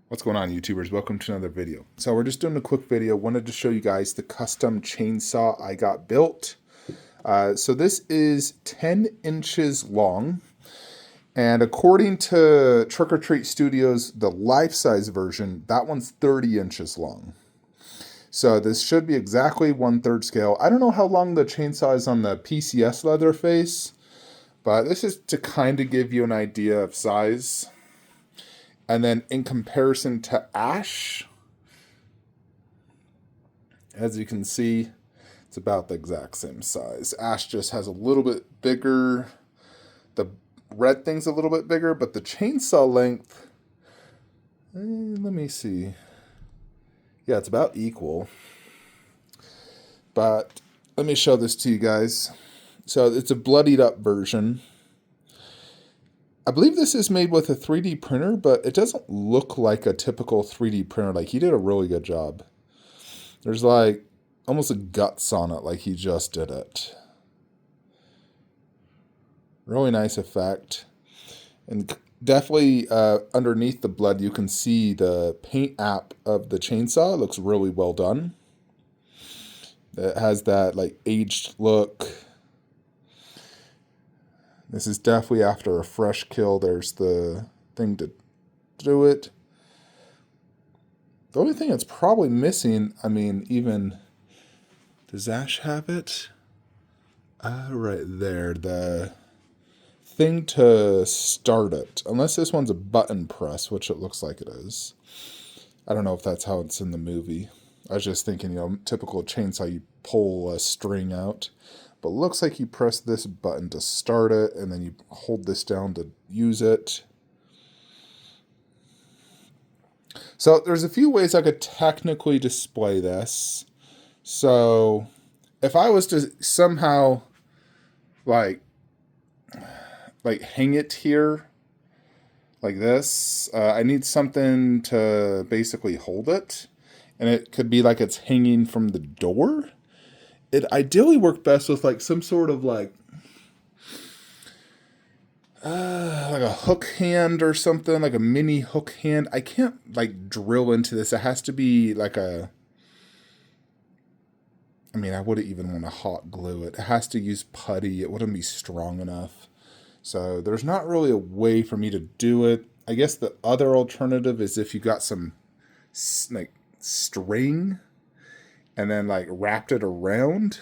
What's going on, YouTubers? Welcome to another video. So we're just doing a quick video. Wanted to show you guys the custom chainsaw I got built. So this is 10 inches long. And according to Trick or Treat Studios, the life-size version, that one's 30 inches long. So this should be exactly 1/3 scale. I don't know how long the chainsaw is on the PCS Leatherface, but this is to kind of give you an idea of size. And then in comparison to Ash, as you can see, it's about the exact same size. Ash just has a little bit bigger. The red thing's a little bit bigger, but the chainsaw length, let me see. Yeah, it's about equal. But let me show this to you guys. So it's a bloodied up version. I believe this is made with a 3D printer, but it doesn't look like a typical 3D printer. Like, he did a really good job. There's like almost a guts on it, like he just did it. Really nice effect. And definitely underneath the blood, you can see the paint app of the chainsaw. It looks really well done. It has that like aged look. This is definitely after a fresh kill. There's the thing to do it. The only thing that's probably missing, I mean, even, does Ash have it? Right there, the thing to start it. Unless this one's a button press, which it looks like it is. I don't know if that's how it's in the movie. I was just thinking, typical chainsaw, you pull a string out. But looks like you press this button to start it, and then you hold this down to use it. So there's a few ways I could technically display this. So if I was to somehow like hang it here like this, I need something to basically hold it. And it could be like it's hanging from the door. It ideally worked best with like some sort of like a hook hand or something, like a mini hook hand. I can't like drill into this. It has to be like I wouldn't even want to hot glue it. It has to use putty. It wouldn't be strong enough. So there's not really a way for me to do it. I guess the other alternative is if you got some like string and then like wrapped it around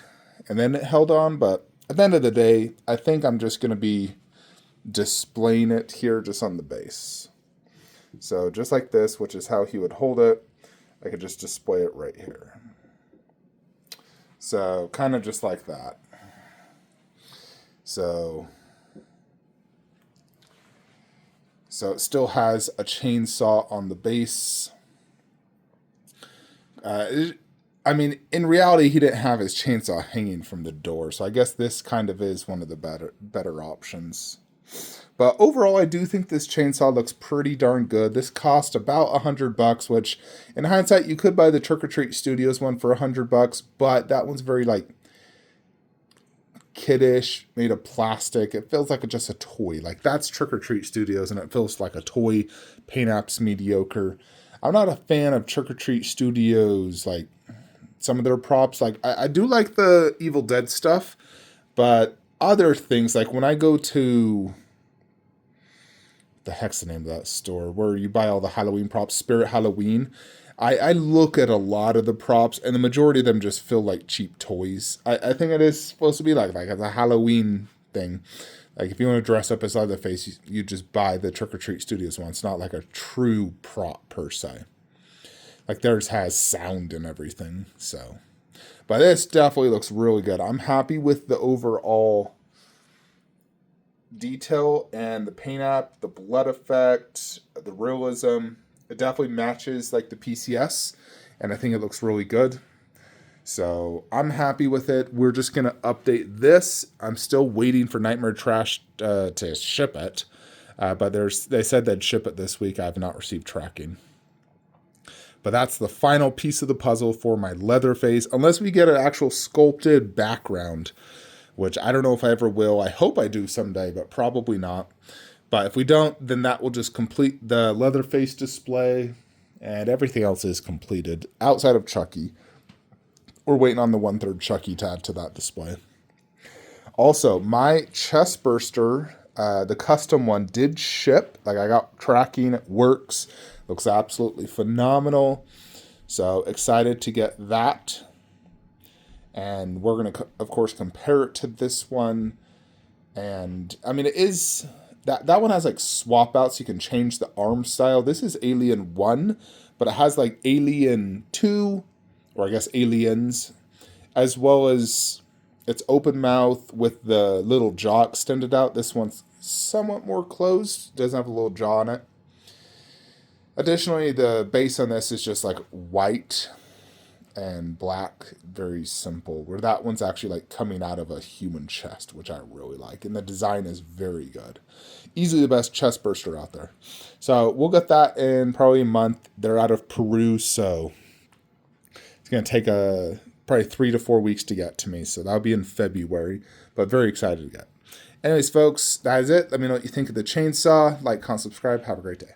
and then it held on. But at the end of the day, I think I'm just going to be displaying it here just on the base. So just like this, which is how he would hold it, I could just display it right here. So kind of just like that. So it still has a chainsaw on the base. In reality, he didn't have his chainsaw hanging from the door, so I guess this kind of is one of the better options. But overall, I do think this chainsaw looks pretty darn good. This cost about $100, which in hindsight, you could buy the Trick or Treat Studios one for $100, but that one's very like kiddish, made of plastic. It feels like just a toy. Like, that's Trick or Treat Studios, and it feels like a toy. Paint app's mediocre. I'm not a fan of Trick or Treat Studios, like some of their props. Like, I do like the Evil Dead stuff, but other things, like when I go to, the heck's the name of that store where you buy all the Halloween props, Spirit Halloween, I look at a lot of the props, and the majority of them just feel like cheap toys. I think it is supposed to be like as a Halloween thing. Like, if you want to dress up as Leatherface, you just buy the Trick or Treat Studios one. It's not like a true prop per se. Like, theirs has sound and everything. So, but this definitely looks really good. I'm happy with the overall detail and the paint app, the blood effect, the realism. It definitely matches like the PCS, and I think it looks really good. So I'm happy with it. We're just going to update this. I'm still waiting for Nightmare Trash to ship it. But they said they'd ship it this week. I have not received tracking. But that's the final piece of the puzzle for my Leatherface. Unless we get an actual sculpted background, which I don't know if I ever will. I hope I do someday, but probably not. But if we don't, then that will just complete the Leatherface display. And everything else is completed outside of Chucky. We're waiting on the 1/3 Chucky to add to that display. Also, my chest burster, the custom one, did ship. Like, I got tracking, it works, looks absolutely phenomenal. So excited to get that. And we're going to, of course, compare it to this one. And I mean, it is that one has like swap outs. You can change the arm style. This is Alien 1, but it has like Alien 2, or I guess Aliens, as well as it's open mouth with the little jaw extended out. This one's somewhat more closed, doesn't have a little jaw on it. Additionally, the base on this is just like white and black, very simple, where that one's actually like coming out of a human chest, which I really like, and the design is very good. Easily the best chest burster out there. So we'll get that in probably a month. They're out of Peru, so it's going to take probably 3 to 4 weeks to get to me, so that'll be in February, but very excited to get. Anyways, folks, that is it. Let me know what you think of the chainsaw. Like, comment, subscribe. Have a great day.